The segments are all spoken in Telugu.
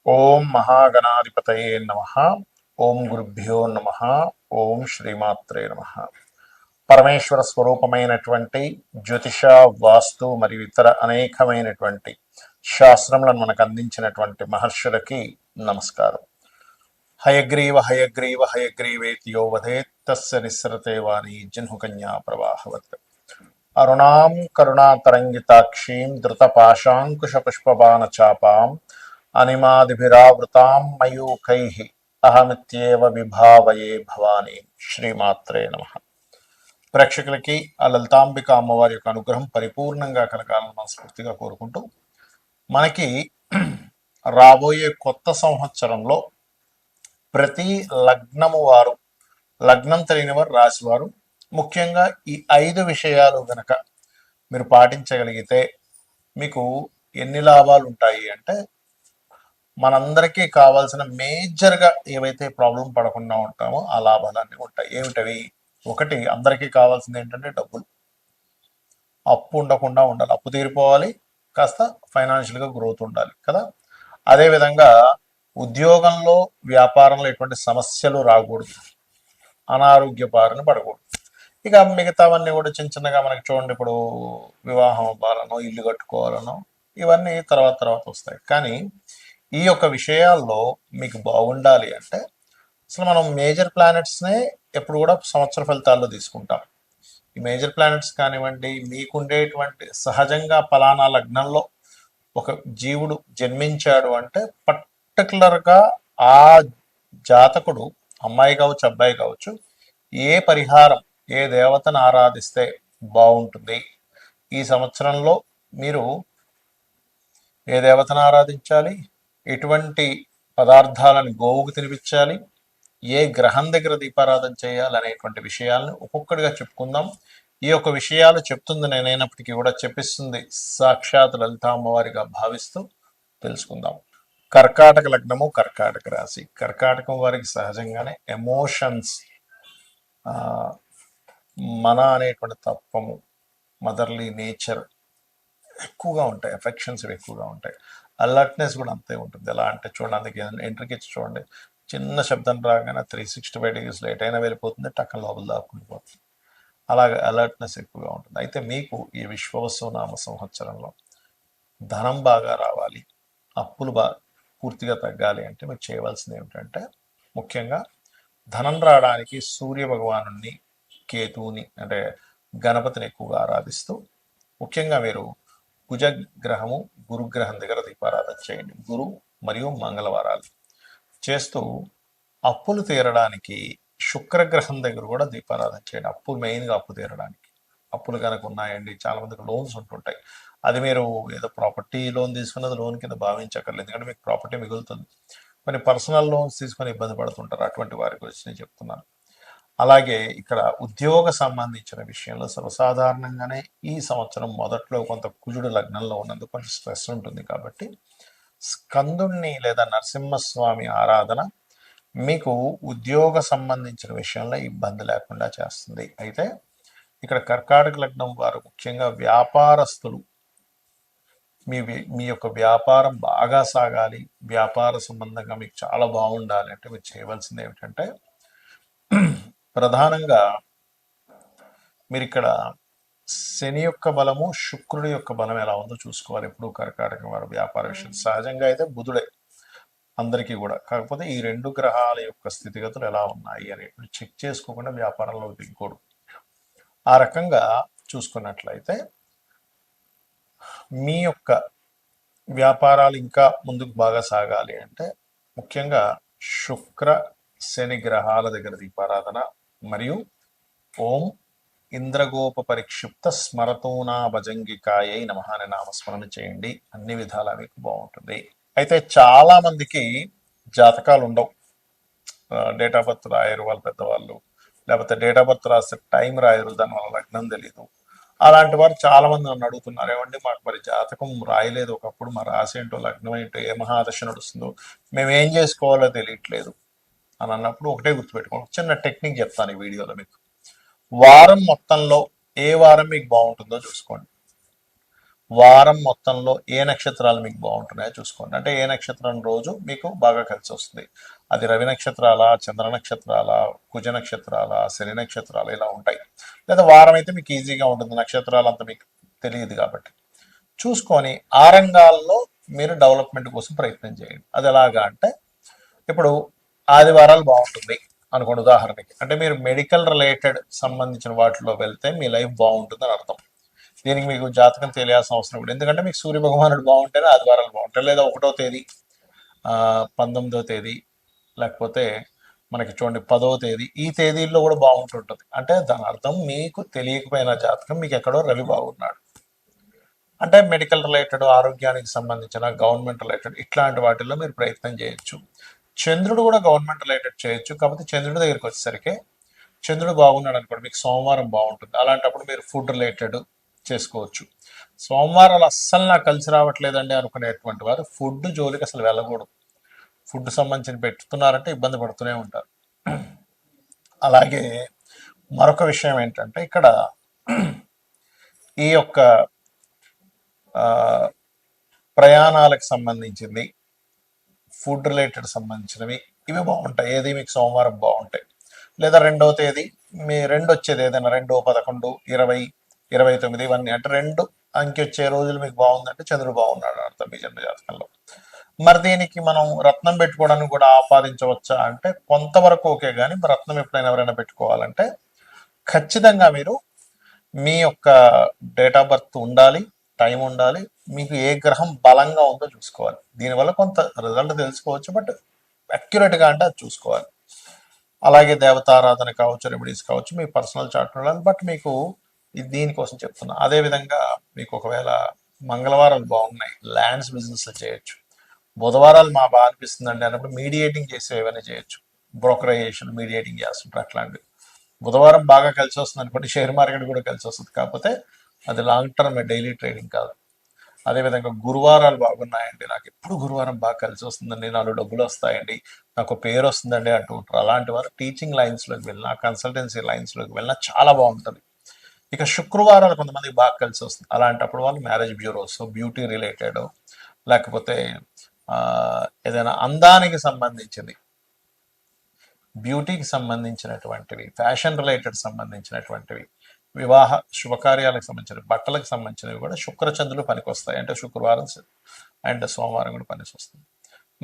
ఓం మహాగణాధిపతయే నమః. ఓం గురుభ్యో నమః. ఓం శ్రీమాత్రే నమః. పరమేశ్వర స్వరూపమైనటువంటి జ్యోతిష, వాస్తు మరియు ఇతర అనేకమైనటువంటి శాస్త్రములను మనకు అందించినటువంటి మహర్షులకి నమస్కారం. హయగ్రీవ హయగ్రీవ హయగ్రీవేతి యో వదేత్ తస్య నిస్సరతే వాణి జహ్నుకన్యా ప్రవాహవత్. అరుణాం కరుణాతరంగితాక్షీం ధృతపాశాంకుశపుష్పబాణచాపాం అనిమాదిభిరావృతాం మయూఖైః అహమిత్యేవ విభావయే భవానీ. శ్రీమాత్రే నమః. ప్రేక్షకులకి ఆ లలితాంబిక అమ్మవారి యొక్క అనుగ్రహం పరిపూర్ణంగా కలగాలని మనస్ఫూర్తిగా కోరుకుంటూ, మనకి రాబోయే కొత్త సంవత్సరంలో ప్రతి లగ్నము వారు, లగ్నం తెలియని వారు, రాశి వారు ముఖ్యంగా ఈ 5 విషయాలు గనక మీరు పాటించగలిగితే మీకు ఎన్ని లాభాలు ఉంటాయి అంటే, మనందరికీ కావాల్సిన మేజర్గా ఏవైతే ప్రాబ్లం పడకుండా ఉంటామో ఆ లాభాలన్నీ ఉంటాయి. ఏమిటవి? ఒకటి, అందరికీ కావాల్సింది ఏంటంటే డబ్బులు. అప్పు ఉండకుండా ఉండాలి, అప్పు తీరిపోవాలి, కాస్త ఫైనాన్షియల్గా గ్రోత్ ఉండాలి కదా. అదేవిధంగా ఉద్యోగంలో, వ్యాపారంలో ఎటువంటి సమస్యలు రాకూడదు, అనారోగ్య బారిన పడకూడదు. ఇక మిగతావన్నీ కూడా చిన్న చిన్నగా మనకి చూడండి, ఇప్పుడు వివాహం అవ్వాలనో, ఇల్లు కట్టుకోవాలనో, ఇవన్నీ తర్వాత తర్వాత వస్తాయి. కానీ ఈ యొక్క విషయాల్లో మీకు బాగుండాలి అంటే అసలు మనం మేజర్ ప్లానెట్స్నే ఎప్పుడు కూడా సంవత్సర ఫలితాల్లో తీసుకుంటాం. ఈ మేజర్ ప్లానెట్స్ కానివ్వండి, మీకుండేటువంటి సహజంగా పలానా లగ్నంలో ఒక జీవుడు జన్మించాడు అంటే పర్టికులర్గా ఆ జాతకుడు, అమ్మాయి కావచ్చు అబ్బాయి కావచ్చు, ఏ పరిహారం, ఏ దేవతను ఆరాధిస్తే బాగుంటుంది, ఈ సంవత్సరంలో మీరు ఏ దేవతను ఆరాధించాలి, ఎటువంటి పదార్థాలను గోవుకు తినిపించాలి, ఏ గ్రహం దగ్గర దీపారాధన చేయాలి అనేటువంటి విషయాలను ఒక్కొక్కటిగా చెప్పుకుందాం. ఈ యొక్క విషయాలు చెప్తుంది నేనైనప్పటికీ కూడా చెప్పిస్తుంది సాక్షాత్ లలిత అమ్మవారిగా భావిస్తూ తెలుసుకుందాం. కర్కాటక లగ్నము, కర్కాటక రాశి. కర్కాటకం వారికి సహజంగానే ఎమోషన్స్, మన అనేటువంటి తత్వము, మదర్లీ నేచర్ ఎక్కువగా ఉంటాయి, ఎఫెక్షన్స్ ఎక్కువగా ఉంటాయి. అలర్ట్నెస్ కూడా అంతే ఉంటుంది. ఎలా అంటే చూడడానికి ఎంట్రీకి ఇచ్చి చూడండి, చిన్న శబ్దం రాగానే 365 డిగ్రీస్ లేట్ అయినా వెళ్ళిపోతుంది, టక్కన లోపల దాక్కుని పోతుంది. అలాగే అలర్ట్నెస్ ఎక్కువగా ఉంటుంది. అయితే మీకు ఈ విశ్వవసు నామ సంవత్సరంలో ధనం బాగా రావాలి, అప్పులు పూర్తిగా తగ్గాలి అంటే మీరు చేయవలసింది ఏమిటంటే, ముఖ్యంగా ధనం రావడానికి సూర్య భగవాను, కేతువుని అంటే గణపతిని ఎక్కువగా ఆరాధిస్తూ, ముఖ్యంగా మీరు కుజగ్రహము, గురుగ్రహం దగ్గర దీపారాధన చేయండి. గురు మరియు మంగళవారాలు చేస్తూ, అప్పులు తీరడానికి శుక్రగ్రహం దగ్గర కూడా దీపారాధన చేయండి. అప్పు మెయిన్గా అప్పు తీరడానికి. అప్పులు కనుక ఉన్నాయండి, చాలా మందికి లోన్స్ ఉంటుంటాయి, అది మీరు ఏదో ప్రాపర్టీ లోన్ తీసుకున్నది లోన్ కింద భావించక్కర్లేదు, ఎందుకంటే మీకు ప్రాపర్టీ మిగులుతుంది. కొన్ని పర్సనల్ లోన్స్ తీసుకొని ఇబ్బంది పడుతుంటారు, అటువంటి వారి గురించి నేను చెప్తున్నాను. అలాగే ఇక్కడ ఉద్యోగ సంబంధించిన విషయంలో సర్వసాధారణంగానే ఈ సంవత్సరం మొదట్లో కొంత కుజుడు లగ్నంలో ఉన్నందుకు కొంచెం స్ట్రెస్ ఉంటుంది. కాబట్టి స్కందుణ్ణి లేదా నరసింహస్వామి ఆరాధన మీకు ఉద్యోగ సంబంధించిన విషయంలో ఇబ్బంది లేకుండా చేస్తుంది. అయితే ఇక్కడ కర్కాటక లగ్నం వారు ముఖ్యంగా వ్యాపారస్తులు, మీ యొక్క వ్యాపారం బాగా సాగాలి, వ్యాపార సంబంధంగా మీకు చాలా బాగుండాలి అంటే మీరు చేయవలసింది ఏమిటంటే, ప్రధానంగా మీరు ఇక్కడ శని యొక్క బలము, శుక్రుడి యొక్క బలం ఎలా ఉందో చూసుకోవాలి. ఎప్పుడు కర్కాటకం వారు వ్యాపార విషయం సహజంగా అయితే బుధుడే అందరికీ కూడా, కాకపోతే ఈ 2 గ్రహాల యొక్క స్థితిగతులు ఎలా ఉన్నాయి అనేటువంటి చెక్ చేసుకోకుండా వ్యాపారంలో దిగకూడదు. ఆ రకంగా చూసుకున్నట్లయితే మీ యొక్క వ్యాపారాలు ఇంకా ముందుకు బాగా సాగాలి అంటే ముఖ్యంగా శుక్ర శని గ్రహాల దగ్గర దీపారాధన మరియు ఓం ఇంద్రగోప పరిక్షిప్త స్మరతూనా భజంగికాయై నమః అనే నామస్మరణ చేయండి. అన్ని విధాలా మీకు బాగుంటుంది. అయితే చాలా మందికి జాతకాలు ఉండవు, డేట్ ఆఫ్ బర్త్ రాయరు వాళ్ళ పెద్దవాళ్ళు, లేకపోతే డేట్ ఆఫ్ బర్త్ రాస్తే టైం రాయరు, దాని వల్ల లగ్నం తెలీదు. అలాంటి వారు చాలా మంది నన్ను అడుగుతున్నారు, ఏమండి మాకు మరి జాతకం రాయలేదు, ఒకప్పుడు మా రాశి ఏంటో, లగ్నం ఏంటో, ఏ మహాదశ నడుస్తుందో మేము ఏం చేసుకోవాలో తెలియట్లేదు అని అన్నప్పుడు ఒకటే గుర్తుపెట్టుకోండి, చిన్న టెక్నిక్ చెప్తాను ఈ వీడియోలో మీకు. వారం మొత్తంలో ఏ వారం మీకు బాగుంటుందో చూసుకోండి. వారం మొత్తంలో ఏ నక్షత్రాలు మీకు బాగుంటున్నాయో చూసుకోండి. అంటే ఏ నక్షత్రం రోజు మీకు బాగా కలిసి వస్తుంది. అది రవి నక్షత్రాల, చంద్ర నక్షత్రాల, కుజ నక్షత్రాల, శని నక్షత్రాలు ఇలా ఉంటాయి. లేదా వారం అయితే మీకు ఈజీగా ఉంటుంది, నక్షత్రాలు అంత మీకు తెలియదు కాబట్టి. చూసుకొని ఆ రంగాల్లో మీరు డెవలప్మెంట్ కోసం ప్రయత్నం చేయండి. అది ఎలాగా అంటే, ఇప్పుడు ఆదివారాలు బాగుంటుంది అనుకోండి ఉదాహరణకి. అంటే మీరు మెడికల్ రిలేటెడ్ సంబంధించిన వాటిలో వెళ్తే మీ లైఫ్ బాగుంటుంది అని అర్థం. దీనికి మీకు జాతకం తెలియాల్సిన అవసరం కూడా, ఎందుకంటే మీకు సూర్య భగవానుడు బాగుంటేనే ఆదివారాలు బాగుంటాయి. లేదా 1వ తేదీ, 19వ తేదీ, లేకపోతే మనకి చూడండి 10వ తేదీ, ఈ తేదీల్లో కూడా బాగుంటుంటుంది. అంటే దాని అర్థం మీకు తెలియకపోయిన జాతకం మీకు ఎక్కడో రవి బాగున్నాడు. అంటే మెడికల్ రిలేటెడ్, ఆరోగ్యానికి సంబంధించిన, గవర్నమెంట్ రిలేటెడ్ ఇట్లాంటి వాటిల్లో మీరు ప్రయత్నం చేయొచ్చు. చంద్రుడు కూడా గవర్నమెంట్ రిలేటెడ్ చేయొచ్చు. కాకపోతే చంద్రుడి దగ్గరికి వచ్చేసరికి చంద్రుడు బాగున్నాడు అనుకోండి, మీకు సోమవారం బాగుంటుంది. అలాంటప్పుడు మీరు ఫుడ్ రిలేటెడ్ చేసుకోవచ్చు. సోమవారాలు అస్సలు నాకు కలిసి రావట్లేదండి అనుకునేటువంటి వారు ఫుడ్ జోలికి అసలు వెళ్ళకూడదు. ఫుడ్ సంబంధించిన పెట్టుతున్నారంటే ఇబ్బంది పడుతూనే ఉంటారు. అలాగే మరొక విషయం ఏంటంటే, ఇక్కడ ఈ యొక్క ప్రయాణాలకు సంబంధించింది, ఫుడ్ రిలేటెడ్ సంబంధించినవి ఇవి బాగుంటాయి. ఏది మీకు సోమవారం బాగుంటాయి. లేదా 2వ తేదీ, మీ 2 వచ్చేది ఏదైనా 2, 11, 20, 29 ఇవన్నీ అంటే 2 అంకె వచ్చే రోజులు మీకు బాగుందంటే చంద్రుడు బాగున్నాడు అర్థం మీ జన్మ జాతకంలో. మరి దీనికి మనం రత్నం పెట్టుకోవడానికి కూడా ఆపాదించవచ్చా అంటే కొంతవరకు ఓకే, కానీ రత్నం ఎప్పుడైనా ఎవరైనా పెట్టుకోవాలంటే ఖచ్చితంగా మీరు మీ యొక్క డేట్ ఆఫ్ బర్త్ ఉండాలి, టైం ఉండాలి, మీకు ఏ గ్రహం బలంగా ఉందో చూసుకోవాలి. దీనివల్ల కొంత రిజల్ట్ తెలుసుకోవచ్చు, బట్ అక్యురేట్గా అంటే అది చూసుకోవాలి. అలాగే దేవతారాధన కావచ్చు, రెమెడీస్ కావచ్చు, మీ పర్సనల్ చార్ట్ ఉండాలి. బట్ మీకు దీనికోసం చెప్తున్నా. అదేవిధంగా మీకు ఒకవేళ మంగళవారాలు బాగున్నాయి, ల్యాండ్స్ బిజినెస్ చేయొచ్చు. బుధవారాలు మా బాగా అనిపిస్తుందండి అన్నప్పుడు మీడియేటింగ్ చేసే ఏమైనా చేయొచ్చు. బ్రోకరైజేషన్, మీడియేటింగ్ చేస్తుంటారు అట్లాంటివి. బుధవారం బాగా కలిసి వస్తుంది అనుకోండి, షేర్ మార్కెట్ కూడా కలిసి వస్తుంది. కాకపోతే అది లాంగ్ టర్మ్, డైలీ ట్రేడింగ్ కాదు. అదేవిధంగా గురువారాలు బాగున్నాయండి, నాకు ఎప్పుడు గురువారం బాగా కలిసి వస్తుందండి, నాలుగు డబ్బులు వస్తాయండి, నాకు పేరు వస్తుందండి అంటూ ఉంటారు. అలాంటి వారు టీచింగ్ లైన్స్లోకి వెళ్ళినా, కన్సల్టెన్సీ లైన్స్లోకి వెళ్ళినా చాలా బాగుంటుంది. ఇక శుక్రవారాలు కొంతమందికి బాగా కలిసి వస్తుంది. అలాంటప్పుడు వాళ్ళు మ్యారేజ్ బ్యూరోస్, బ్యూటీ రిలేటెడ్, లేకపోతే ఏదైనా అందానికి సంబంధించింది, బ్యూటీకి సంబంధించినటువంటివి, ఫ్యాషన్ రిలేటెడ్ సంబంధించినటువంటివి, వివాహ శుభకార్యాలకు సంబంధించిన, బట్టలకు సంబంధించినవి కూడా శుక్రచంద్రులు పనికొస్తాయి. అంటే శుక్రవారం అండ్ సోమవారం కూడా పనికి వస్తుంది.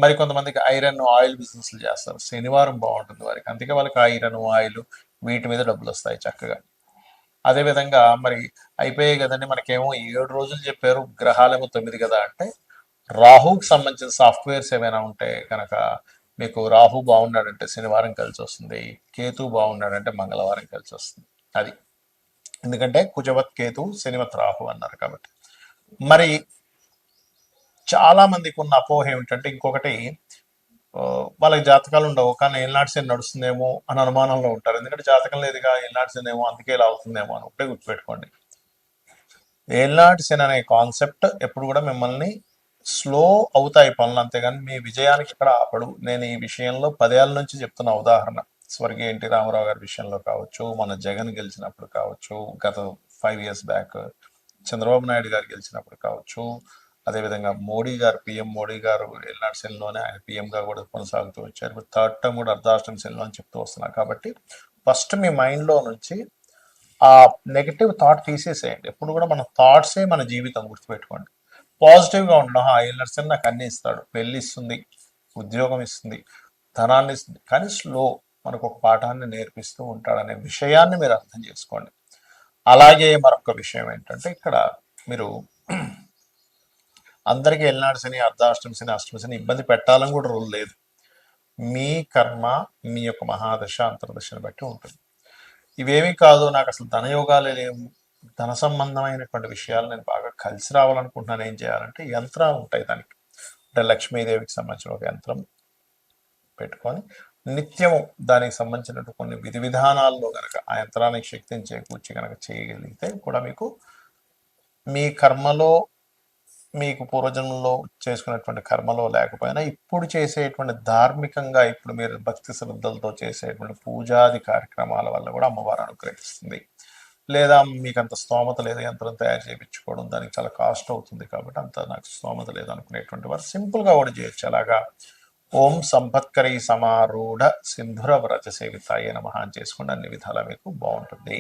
మరి కొంతమందికి ఐరన్ ఆయిల్ బిజినెస్లు చేస్తారు, శనివారం బాగుంటుంది వారికి. అందుకే వాళ్ళకి ఐరన్ ఆయిల్ వీటి మీద డబ్బులు వస్తాయి చక్కగా. అదేవిధంగా మరి అయిపోయాయి కదండి, మనకేమో 7 రోజులు చెప్పారు, గ్రహాలేమో 9 కదా అంటే, రాహుకి సంబంధించిన సాఫ్ట్వేర్స్ ఏమైనా ఉంటే కనుక మీకు రాహు బాగున్నాడంటే శనివారం కలిసి వస్తుంది, కేతు బాగున్నాడంటే మంగళవారం కలిసి వస్తుంది. అది ఎందుకంటే కుజవత్ కేతు, శనివత్ రాహు అన్నారు కాబట్టి. మరి చాలా మందికి ఉన్న అపోహ ఏమిటంటే, ఇంకొకటి, వాళ్ళకి జాతకాలు ఉండవు కానీ ఏళ్ళనాటి శని నడుస్తుందేమో అని అనుమానంలో ఉంటారు. ఎందుకంటే జాతకం లేదుగా, ఏళ్ళనాటి శని ఏమో అందుకే ఇలా అవుతుందేమో అని ఒకటే గుర్తుపెట్టుకోండి. ఏళ్ళనాటి శని అనే కాన్సెప్ట్ ఎప్పుడు కూడా మిమ్మల్ని స్లో అవుతాయి పనులు, అంతేగాని మీ విజయానికి ఇక్కడ ఆపడు. నేను ఈ విషయంలో 10 ఏళ్ళ నుంచి చెప్తున్న ఉదాహరణ, స్వర్గీయ ఎన్టీ రామారావు గారి విషయంలో కావచ్చు, మన జగన్ గెలిచినప్పుడు కావచ్చు, గత 5 years బ్యాక్ చంద్రబాబు నాయుడు గారు గెలిచినప్పుడు కావచ్చు, అదేవిధంగా మోడీ గారు, పిఎం మోడీ గారు ఏళ్ళనాటి శనిలోనే ఆయన పిఎంగా కూడా కొనసాగుతూ వచ్చారు. ఇప్పుడు 3rd term కూడా అర్ధాష్టమి శనిలో అని చెప్తూ వస్తున్నారు. కాబట్టి ఫస్ట్ మీ మైండ్లో నుంచి ఆ నెగిటివ్ థాట్ తీసేసేయండి. ఎప్పుడు కూడా మన థాట్సే మన జీవితం, గుర్తుపెట్టుకోండి. పాజిటివ్గా ఉండడం, ఏళ్ళనాటి శని నాకు అన్ని ఇస్తాడు, పెళ్ళి ఇస్తుంది, ఉద్యోగం ఇస్తుంది, ధనాన్ని ఇస్తుంది, కానీ స్లో మనకు ఒక పాఠాన్ని నేర్పిస్తూ ఉంటాడనే విషయాన్ని మీరు అర్థం చేసుకోండి. అలాగే మరొక విషయం ఏంటంటే, ఇక్కడ మీరు అందరికీ ఏళ్ళనాటి శని, అర్ధాష్టమి శని, అష్టమి శని ఇబ్బంది పెట్టాలని కూడా రూల్ లేదు. మీ కర్మ మీ యొక్క మహాదశ అంతర్దశని బట్టి ఉంటుంది. ఇవేమీ కాదు, నాకు అసలు ధనయోగాలే లేవు, ధన సంబంధమైనటువంటి విషయాలు నేను బాగా కలిసి రావాలనుకుంటున్నాను, ఏం చేయాలంటే యంత్రాలు ఉంటాయి దానికి. అంటే లక్ష్మీదేవికి సంబంధించిన ఒక యంత్రం పెట్టుకొని నిత్యము దానికి సంబంధించినట్టు కొన్ని విధి విధానాల్లో కనుక ఆ యంత్రానికి శక్తిని చేకూర్చి కనుక చేయగలిగితే కూడా మీకు మీ కర్మలో, మీకు పూర్వజన్మలో చేసుకున్నటువంటి కర్మలో లేకపోయినా ఇప్పుడు చేసేటువంటి ధార్మికంగా, ఇప్పుడు మీరు భక్తి శ్రద్ధలతో చేసేటువంటి పూజాది కార్యక్రమాల వల్ల కూడా అమ్మవారు అనుగ్రహిస్తుంది. లేదా మీకు అంత స్తోమత లేదు యంత్రం తయారు చేయించుకోవడం, దానికి చాలా కాస్ట్ అవుతుంది కాబట్టి అంత నాకు స్తోమత లేదు అనుకునేటువంటి వారు సింపుల్గా కూడా చేయొచ్చు. అలాగా ఓం సంపత్కరీ సమారూఢ సింధుర వ్రత సేవితాయ నమః అని చేసుకోండి, అన్ని విధాలా మీకు బాగుంటుంది.